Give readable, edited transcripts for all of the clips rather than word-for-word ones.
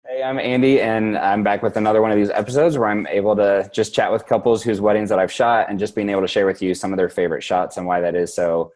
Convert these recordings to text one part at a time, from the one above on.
Hey, I'm Andy, and I'm back with another one of these episodes where I'm able to just chat with couples whose weddings that I've shot and just being able to share with you some of their favorite shots and why that is. So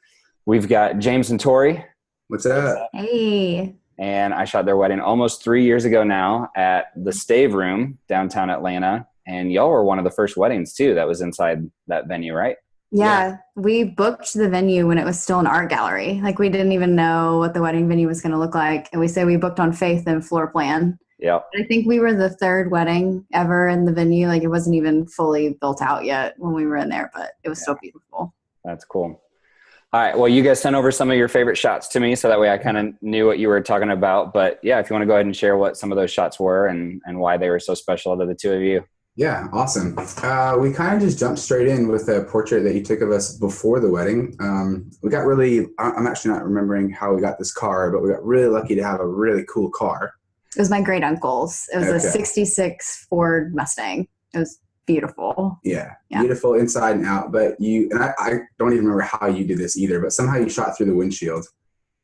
we've got James and Tori, What's up? Hey. and I shot their wedding almost 3 years ago now at the Stave Room downtown Atlanta. And y'all were one of the first weddings, too, that was inside that venue, right? Yeah, we booked the venue when it was still an art gallery. Like we didn't even know what the wedding venue was going to look like. And we say we booked on faith and floor plan. Yep. I think we were the third wedding ever in the venue. Like it wasn't even fully built out yet when we were in there, but it was so beautiful. That's cool. All right. Well, you guys sent over some of your favorite shots to me, so that way I kind of knew what you were talking about. But yeah, if you want to go ahead and share what some of those shots were and why they were so special to the two of you. Yeah, awesome. We kind of just jumped straight in with a portrait that you took of us before the wedding. We got really, I'm actually not remembering how we got this car, but we got really lucky to have a really cool car. It was my great uncle's. It was a 66 Ford Mustang. It was beautiful. Yeah, beautiful inside and out. But I don't even remember how you did this either, but somehow you shot through the windshield.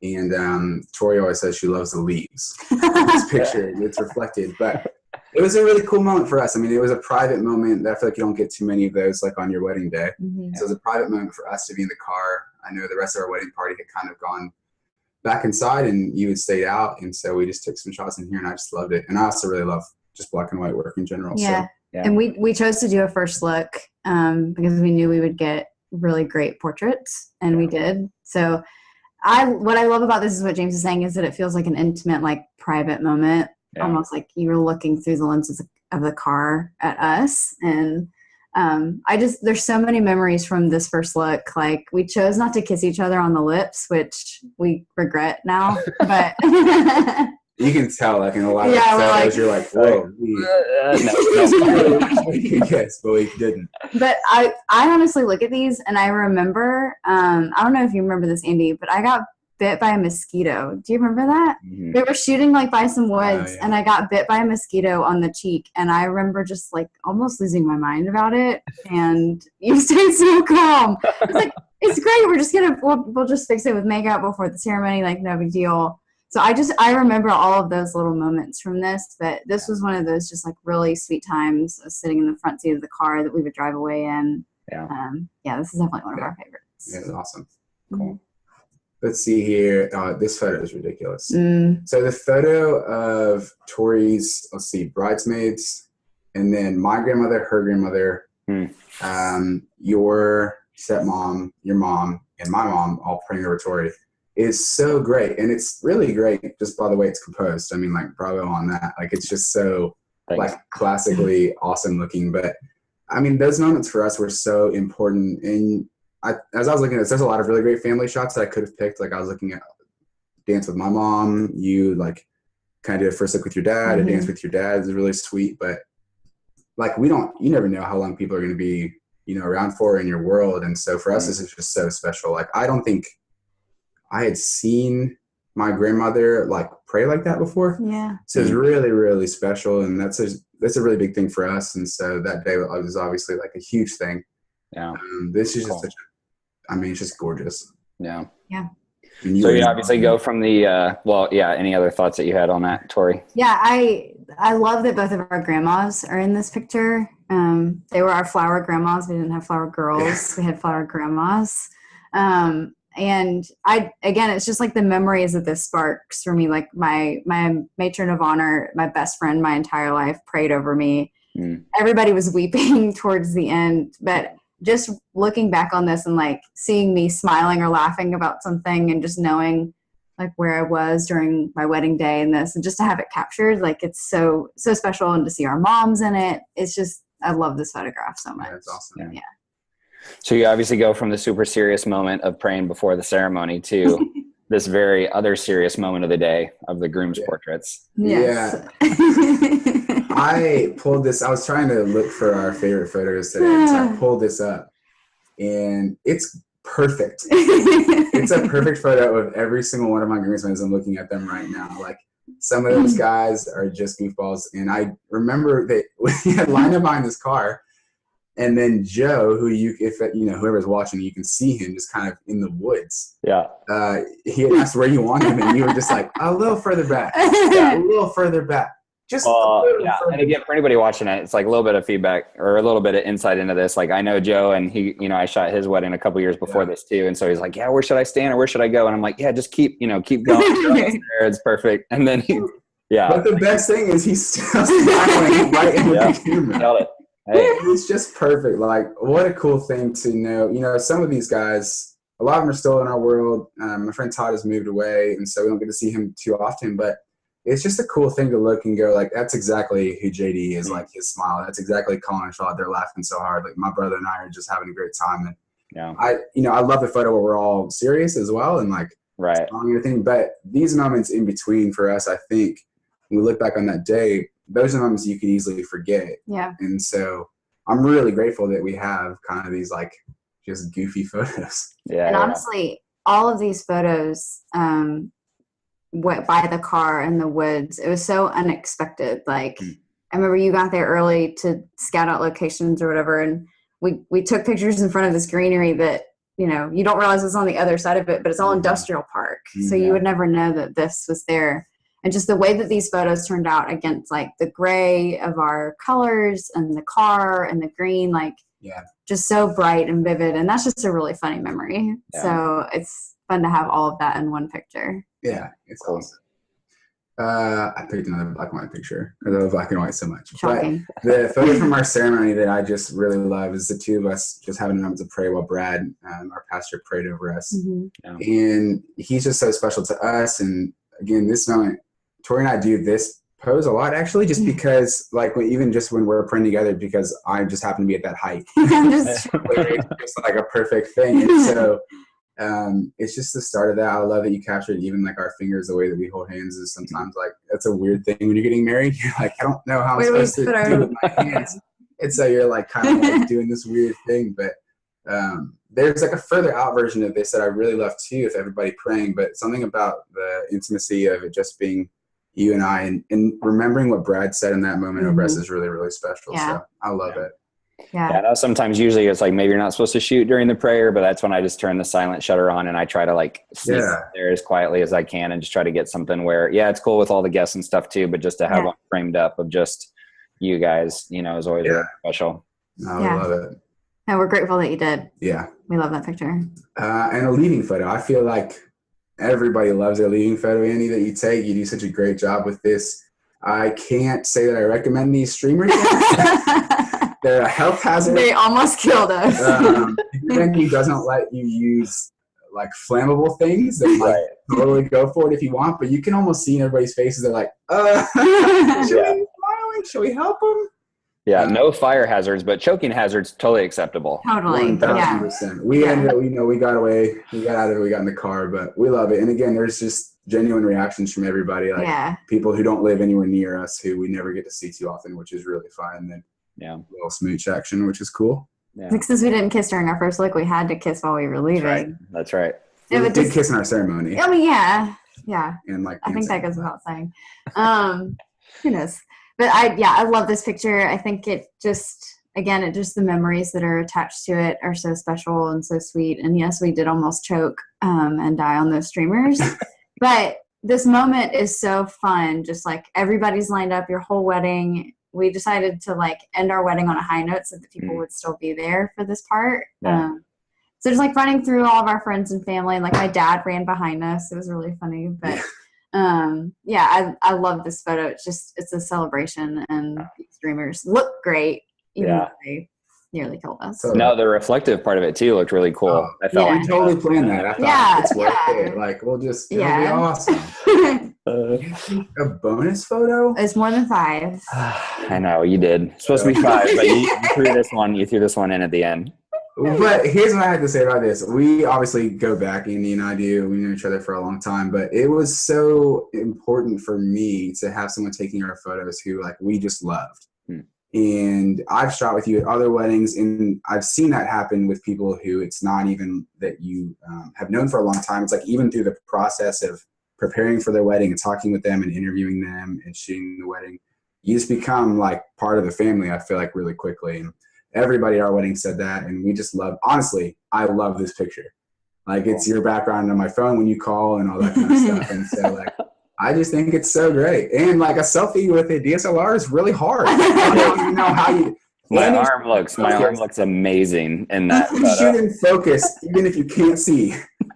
And Tori always says she loves the leaves. This picture, it's reflected. But it was a really cool moment for us. I mean, it was a private moment that I feel like you don't get too many of those like on your wedding day. Mm-hmm. So it was a private moment for us to be in the car. I know the rest of our wedding party had kind of gone back inside and you had stayed out. And so we just took some shots in here and I just loved it. And I also really love just black and white work in general. Yeah. So, yeah. And we chose to do a first look because we knew we would get really great portraits, and we did. So what I love about this is what James is saying is that it feels like an intimate, like private moment, almost like you were looking through the lenses of the car at us. And there's so many memories from this first look. Like we chose not to kiss each other on the lips, which we regret now, but you can tell like in a lot of photos, you're like, whoa, yes, but we didn't. But I honestly look at these and I remember, I don't know if you remember this, Andy, but I got bit by a mosquito. Do you remember that? Mm-hmm. We were shooting like by some woods and I got bit by a mosquito on the cheek, and I remember just like almost losing my mind about it. And you stayed so calm. It's like, it's great. We're just we'll just fix it with makeup before the ceremony. Like no big deal. So I remember all of those little moments from this, but this was one of those just like really sweet times of sitting in the front seat of the car that we would drive away in. Yeah. This is definitely one of our favorites. Yeah, it's awesome. Cool. Mm-hmm. Let's see here. This photo is ridiculous. So the photo of Tori's, bridesmaids, and then my grandmother, her grandmother, your stepmom, your mom, and my mom all praying over Tori is so great. And it's really great just by the way it's composed. I mean, like, bravo on that. Like, it's just so, like, classically awesome looking. But, I mean, those moments for us were so important. And as I was looking at this, there's a lot of really great family shots that I could have picked. Like, I was looking at dance with my mom. You, like, kind of did a first look with your dad. A dance with your dad is really sweet. But, like, you never know how long people are going to be, around for in your world. And so for us, this is just so special. Like, I don't think I had seen my grandmother like pray like that before. Yeah. So it's really, really special. And that's a really big thing for us. And so that day was obviously like a huge thing. Yeah. This is just it's just gorgeous. Yeah. Yeah. So you obviously go from the, any other thoughts that you had on that, Tori? Yeah, I love that both of our grandmas are in this picture. They were our flower grandmas. We didn't have flower girls. We had flower grandmas. And it's just like the memories that this sparks for me. Like my matron of honor, my best friend my entire life, prayed over me. Everybody was weeping towards the end, but just looking back on this and like seeing me smiling or laughing about something and just knowing like where I was during my wedding day and this, and just to have it captured, like it's so special. And to see our moms in it, it's just, I love this photograph so much. That's awesome. Yeah. So you obviously go from the super serious moment of praying before the ceremony to this very other serious moment of the day of the groom's portraits. Yes. Yeah. I pulled this. I was trying to look for our favorite photos today. So I pulled this up and it's perfect. It's a perfect photo of every single one of my groomsmen. I'm looking at them right now. Like some of those guys are just goofballs. And I remember that we had lined up behind this car. And then Joe, who whoever's watching, you can see him just kind of in the woods. Yeah. He had asked where you wanted him, and you were just like, a little further back. Yeah, a little further back. just a little yeah. And again, for anybody watching it, it's like a little bit of feedback or a little bit of insight into this. Like I know Joe, and he, you know, I shot his wedding a couple years before this too. And so he's like, yeah, where should I stand or where should I go? And I'm like, yeah, just keep going. It's perfect. And then But the best thing is he's still smiling right in the camera. Hey. It's just perfect. Like, what a cool thing to know. You know, some of these guys, a lot of them are still in our world. My friend Todd has moved away, and so we don't get to see him too often. But it's just a cool thing to look and go, like, that's exactly who JD is, like his smile. That's exactly Colin and Charlotte. They're laughing so hard. Like, my brother and I are just having a great time. And I love the photo where we're all serious as well and, like, strong and everything. But these moments in between for us, I think, when we look back on that day, those are moments you could easily forget. Yeah. And so I'm really grateful that we have kind of these, like, just goofy photos. Yeah. And honestly, all of these photos, went by the car in the woods. It was so unexpected. Like I remember you got there early to scout out locations or whatever, and we took pictures in front of this greenery that, you know, you don't realize it's on the other side of it, but it's all industrial park. So you would never know that this was there. And just the way that these photos turned out against like the gray of our colors and the car and the green, like just so bright and vivid. And that's just a really funny memory. Yeah. So it's fun to have all of that in one picture. Yeah, it's awesome. I picked another black and white picture because I love black and white so much. Shocking. But the photo from our ceremony that I just really love is the two of us just having a moment to pray while Brad, our pastor, prayed over us. And he's just so special to us. And again, this moment, Tory and I do this pose a lot, actually, just because, like, even just when we're praying together, because I just happen to be at that height. It's just like a perfect thing. And so it's just the start of that. I love that you captured even like our fingers, the way that we hold hands is sometimes like, that's a weird thing when you're getting married. You're like, I don't know how I'm supposed to do it with my hands. And so you're like kind of like doing this weird thing. But there's like a further out version of this that I really love too, if everybody praying, but something about the intimacy of it just being you and I, and remembering what Brad said in that moment over us is really, really special. So I love it. Yeah. I know sometimes usually it's like maybe you're not supposed to shoot during the prayer, but that's when I just turn the silent shutter on and I try to like sneak there as quietly as I can and just try to get something where, it's cool with all the guests and stuff too, but just to have one framed up of just you guys, you know, is always really special. I love it. And we're grateful that you did. Yeah. We love that picture. And a leaving photo. I feel like everybody loves their leaving photo, Andy, that you take. You do such a great job with this. I can't say that I recommend these streamers. They're a health hazard. They almost killed us. He doesn't let you use like flammable things that might totally go for it if you want, but you can almost see in everybody's faces. They're like, should we help them? Yeah, no fire hazards, but choking hazards, totally acceptable. Totally. 1,000%. We ended up, we got away, we got out of it, we got in the car, but we love it. And again, there's just genuine reactions from everybody, like people who don't live anywhere near us, who we never get to see too often, which is really fun. And then a little smooch action, which is cool. Yeah. Since we didn't kiss during our first look, we had to kiss while we were leaving. That's right. We did kiss in our ceremony. I mean, yeah. And like, I think that goes without saying. Who knows? But I love this picture. I think it just the memories that are attached to it are so special and so sweet. And yes, we did almost choke and die on those streamers. But this moment is so fun. Just like everybody's lined up, your whole wedding. We decided to like end our wedding on a high note so that people would still be there for this part. So just like running through all of our friends and family, and like my dad ran behind us. It was really funny, but I love this photo. It's a celebration, and these streamers look great. Even though they nearly killed us. No, the reflective part of it too looked really cool. I felt we totally planned that. I thought it's worth it. Like it'll be awesome. A bonus photo? It's more than 5. I know you did. It's supposed to be 5, but you threw this one. You threw this one in at the end. But here's what I have to say about this. We obviously go back, Andy and I do. We knew each other for a long time, but it was so important for me to have someone taking our photos who like we just loved. And I've shot with you at other weddings, and I've seen that happen with people who it's not even that you have known for a long time. It's like even through the process of preparing for their wedding and talking with them and interviewing them and shooting the wedding, you just become like part of the family, I feel like, really quickly. And everybody at our wedding said that, and we just love, honestly, I love this picture. Like it's your background on my phone when you call and all that kind of stuff. And so like I just think it's so great. And like a selfie with a DSLR is really hard. I don't even know how you. My arm looks amazing in that. Shoot in focus, even if you can't see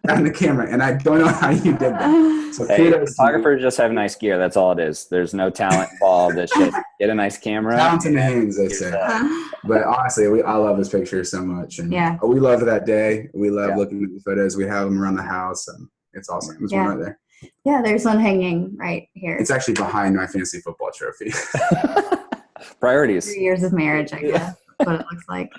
on the camera. And I don't know how you did that. So photographers just have nice gear. That's all it is. There's no talent involved. It's just get a nice camera. Talent in the hands, they say. But honestly, I love this picture so much. And we loved that day. We love looking at the photos. We have them around the house, and it's awesome. There's one right there. Yeah, there's one hanging right here. It's actually behind my fantasy football trophy. Priorities. 3 years of marriage, I guess. That's what it looks like.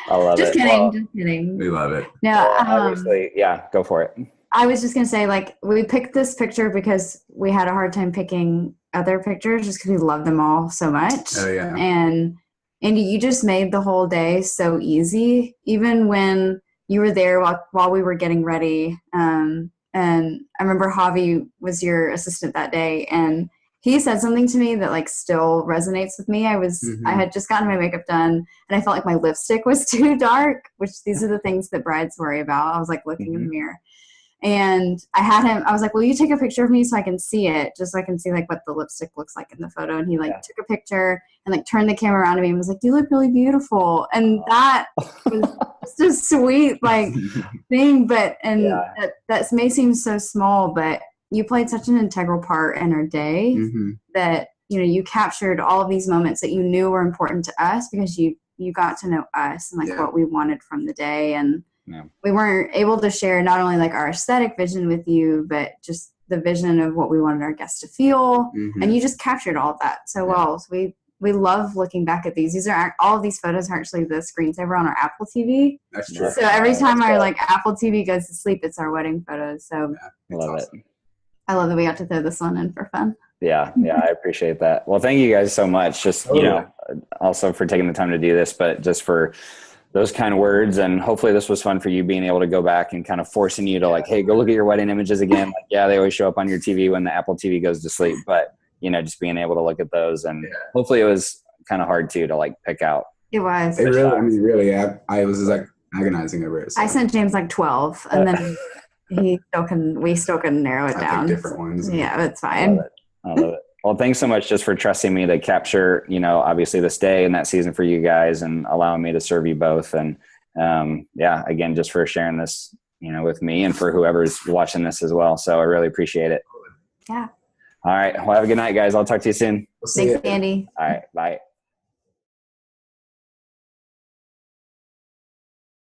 I love just it. Kidding, just kidding. We love it. No, obviously, go for it. I was just going to say, like, we picked this picture because we had a hard time picking other pictures just because we love them all so much. Oh, yeah. And Andy, you just made the whole day so easy, even when you were there while we were getting ready. And I remember Javi was your assistant that day, and he said something to me that like still resonates with me. I had just gotten my makeup done, and I felt like my lipstick was too dark, which these are the things that brides worry about. I was like looking in the mirror, and I was like, will you take a picture of me so I can see it, just so I can see like what the lipstick looks like in the photo? And he like took a picture and like turned the camera around to me and was like, you look really beautiful. And that was just a sweet like thing, but that may seem so small, but you played such an integral part in our day that, you know, you captured all of these moments that you knew were important to us because you got to know us and like what we wanted from the day. And we weren't able to share not only like our aesthetic vision with you, but just the vision of what we wanted our guests to feel. And you just captured all of that so well. So we love looking back at these. All of these photos are actually the screensaver on our Apple TV. That's true. So every time our like Apple TV goes to sleep, it's our wedding photos. So love awesome. it. I love that we got to throw this one in for fun. Yeah, I appreciate that. Well, thank you guys so much. Just, you know, also for taking the time to do this, but just for those kind of words. And hopefully this was fun for you being able to go back and kind of forcing you to like, hey, go look at your wedding images again. Like, they always show up on your TV when the Apple TV goes to sleep, but you know, just being able to look at those, and hopefully it was kind of hard too to like pick out. It was. It really, I was like agonizing over it. So. I sent James like 12 and then we still couldn't narrow it down. Different ones. Yeah, it's fine. I love it. Well, thanks so much just for trusting me to capture, you know, obviously this day and that season for you guys and allowing me to serve you both. And again, just for sharing this, you know, with me and for whoever's watching this as well. So I really appreciate it. Yeah. All right. Well, have a good night, guys. I'll talk to you soon. Thanks, Andy. All right. Bye.